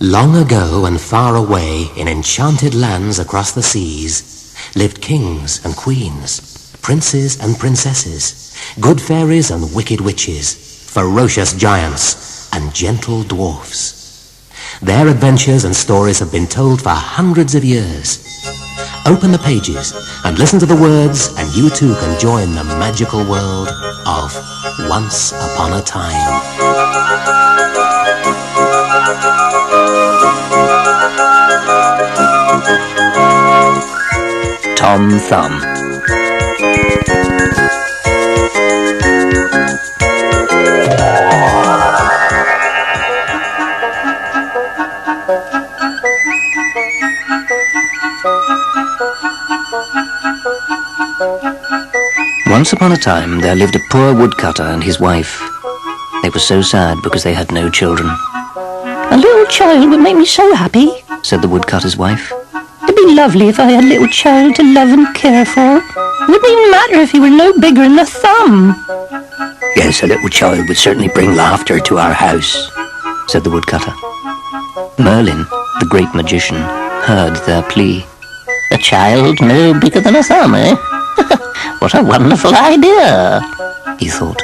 Long ago and far away, in enchanted lands across the seas, lived kings and queens, princes and princesses, good fairies and wicked witches, ferocious giants and gentle dwarfs. Their adventures and stories have been told for hundreds of years. Open the pages and listen to the words, and you too can join the magical world of Once Upon a Time. Tom Thumb. Once upon a time there lived a poor woodcutter and his wife. They were so sad because they had no children. "A little child would make me so happy," said the woodcutter's wife. "It'd be lovely if I had a little child to love and care for. It wouldn't even matter if he were no bigger than a thumb." "Yes, a little child would certainly bring laughter to our house," said the woodcutter. Merlin, the great magician, heard their plea. "A child no bigger than a thumb, eh? What a wonderful idea," he thought.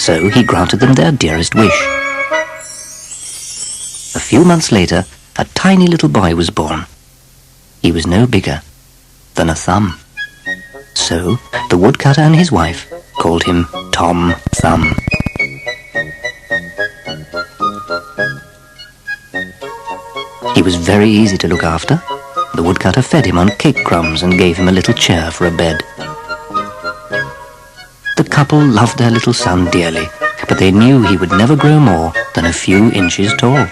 So he granted them their dearest wish. A few months later, a tiny little boy was born. He was no bigger than a thumb. So the woodcutter and his wife called him Tom Thumb. He was very easy to look after. The woodcutter fed him on cake crumbs and gave him a little chair for a bed. The couple loved their little son dearly, but they knew he would never grow more than a few inches tall.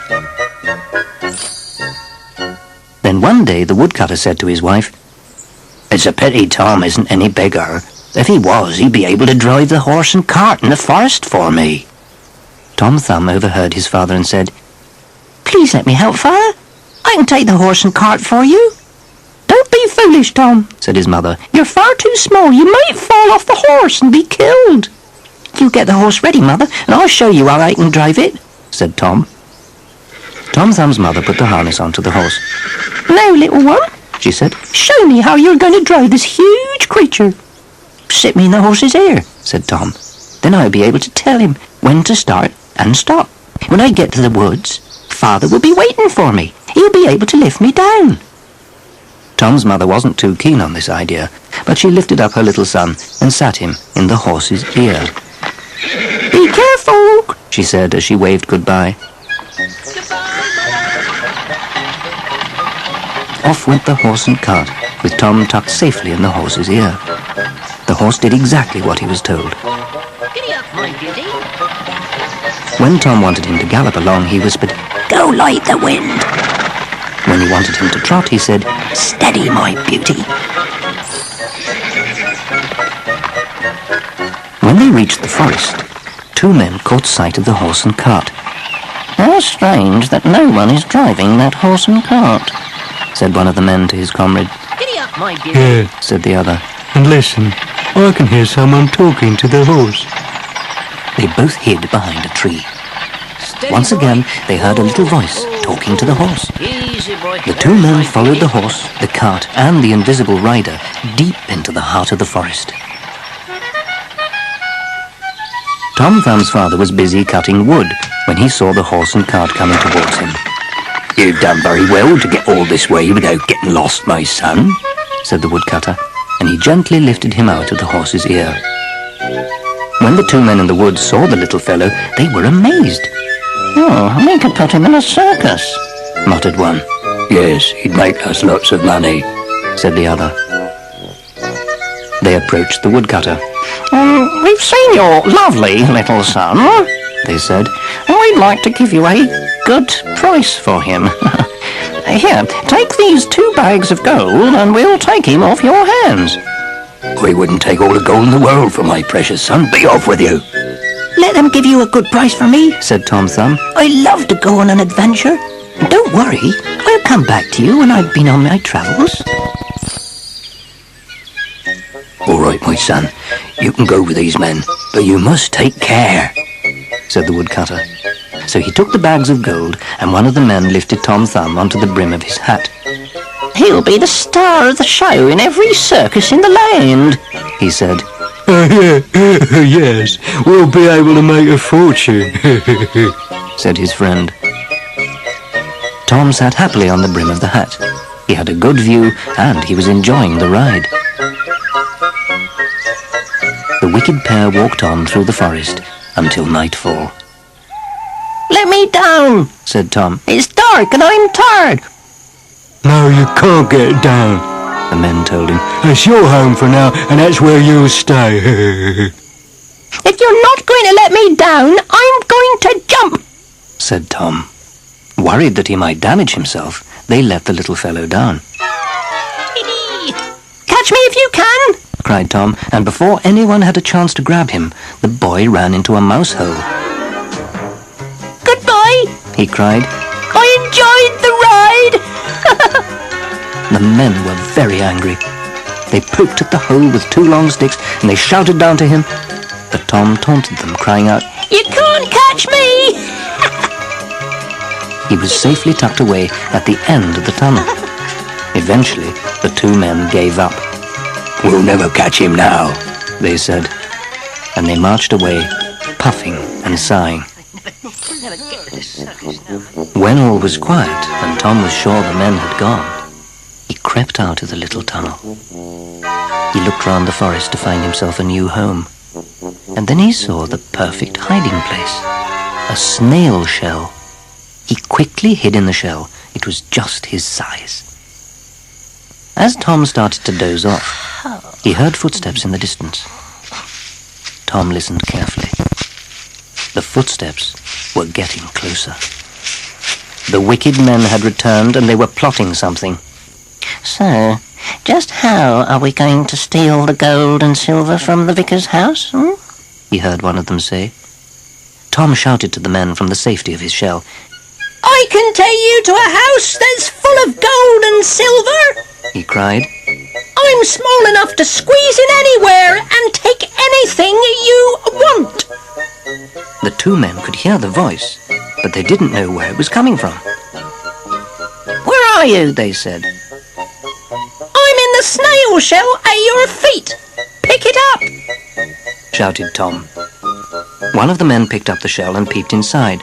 Then one day the woodcutter said to his wife, "It's a pity Tom isn't any bigger. If he was, he'd be able to drive the horse and cart in the forest for me." Tom Thumb overheard his father and said, "Please let me help, Father. I can take the horse and cart for you." "Don't be foolish, Tom," said his mother. "You're far too small. You might fall off the horse and be killed." "You get the horse ready, Mother, and I'll show you how I can drive it," said Tom. Tom Thumb's mother put the harness onto the horse. "Now, little one," she said, "show me how you're going to drive this huge creature." "Sit me in the horse's ear," said Tom. "Then I'll be able to tell him when to start and stop. When I get to the woods, Father will be waiting for me. He'll be able to lift me down." Tom's mother wasn't too keen on this idea, but she lifted up her little son and sat him in the horse's ear. "Be careful," she said as she waved goodbye. Off went the horse and cart, with Tom tucked safely in the horse's ear. The horse did exactly what he was told. "Giddy up, my beauty." When Tom wanted him to gallop along, he whispered, "Go like the wind." When he wanted him to trot, he said, "Steady, my beauty." When they reached the forest, two men caught sight of the horse and cart. "How strange that no one is driving that horse and cart," said one of the men to his comrade. "Giddy up, my beauty," "Yeah," said the other. "and listen, I can hear someone talking to the horse." They both hid behind a tree. Once again, they heard a little voice talking to the horse. The two men followed the horse, the cart, and the invisible rider deep into the heart of the forest. Tom Thumb's father was busy cutting wood when he saw the horse and cart coming towards him. "You've done very well to get all this way without getting lost, my son," said the woodcutter, and he gently lifted him out of the horse's ear. When the two men in the woods saw the little fellow, they were amazed. "Oh, we could put him in a circus," muttered one. "Yes, he'd make us lots of money," said the other. They approached the woodcutter. We've seen your lovely little son," they said, "and we'd like to give you a good price for him. Here, take these 2 bags of gold and we'll take him off your hands." "I wouldn't take all the gold in the world for my precious son. Be off with you." "Let them give you a good price for me," said Tom Thumb. "I love to go on an adventure. Don't worry, I'll come back to you when I've been on my travels." "All right, my son, you can go with these men, but you must take care," said the woodcutter. So he took the bags of gold, and one of the men lifted Tom Thumb onto the brim of his hat. He'll be the star of the show in every circus in the land, he said. Yes, we'll be able to make a fortune, said his friend. Tom sat happily on the brim of the hat. He had a good view, and he was enjoying the ride. The wicked pair walked on through the forest until nightfall. Let me down, said Tom. It's dark and I'm tired. No, you can't get down, the men told him. It's your home for now, and that's where you'll stay. If you're not going to let me down, I'm going to jump, said Tom. Worried that he might damage himself, they let the little fellow down. Catch me if you can, cried Tom, and before anyone had a chance to grab him, the boy ran into a mouse hole. Goodbye, he cried. I enjoyed the ride. The men were very angry. They poked at the hole with 2 long sticks, and they shouted down to him. But Tom taunted them, crying out, You can't catch me! He was safely tucked away at the end of the tunnel. Eventually, the 2 men gave up. We'll never catch him now, they said, and they marched away, puffing and sighing. When all was quiet and Tom was sure the men had gone, he crept out of the little tunnel. He looked round the forest to find himself a new home, and then he saw the perfect hiding place, a snail shell. He quickly hid in the shell. It was just his size. As Tom started to doze off, he heard footsteps in the distance. Tom listened carefully. The footsteps were getting closer. The wicked men had returned, and they were plotting something. So, just how are we going to steal the gold and silver from the vicar's house? He heard one of them say. Tom shouted to the men from the safety of his shell. I can take you to a house that's full of gold and silver, he cried. I'm small enough to squeeze in anywhere and take anything you want. The 2 men could hear the voice, but they didn't know where it was coming from. Where are you? They said. I'm in the snail shell at your feet. Pick it up, shouted Tom. One of the men picked up the shell and peeped inside.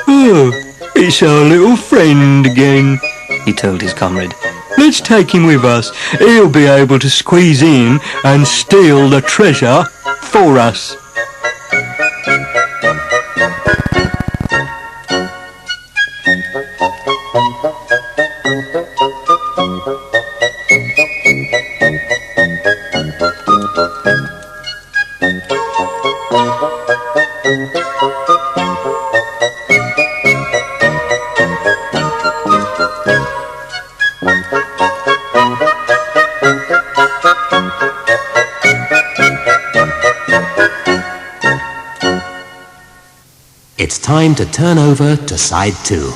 Oh, it's our little friend again, he told his comrade. Let's take him with us. He'll be able to squeeze in and steal the treasure for us. It's time to turn over to side 2.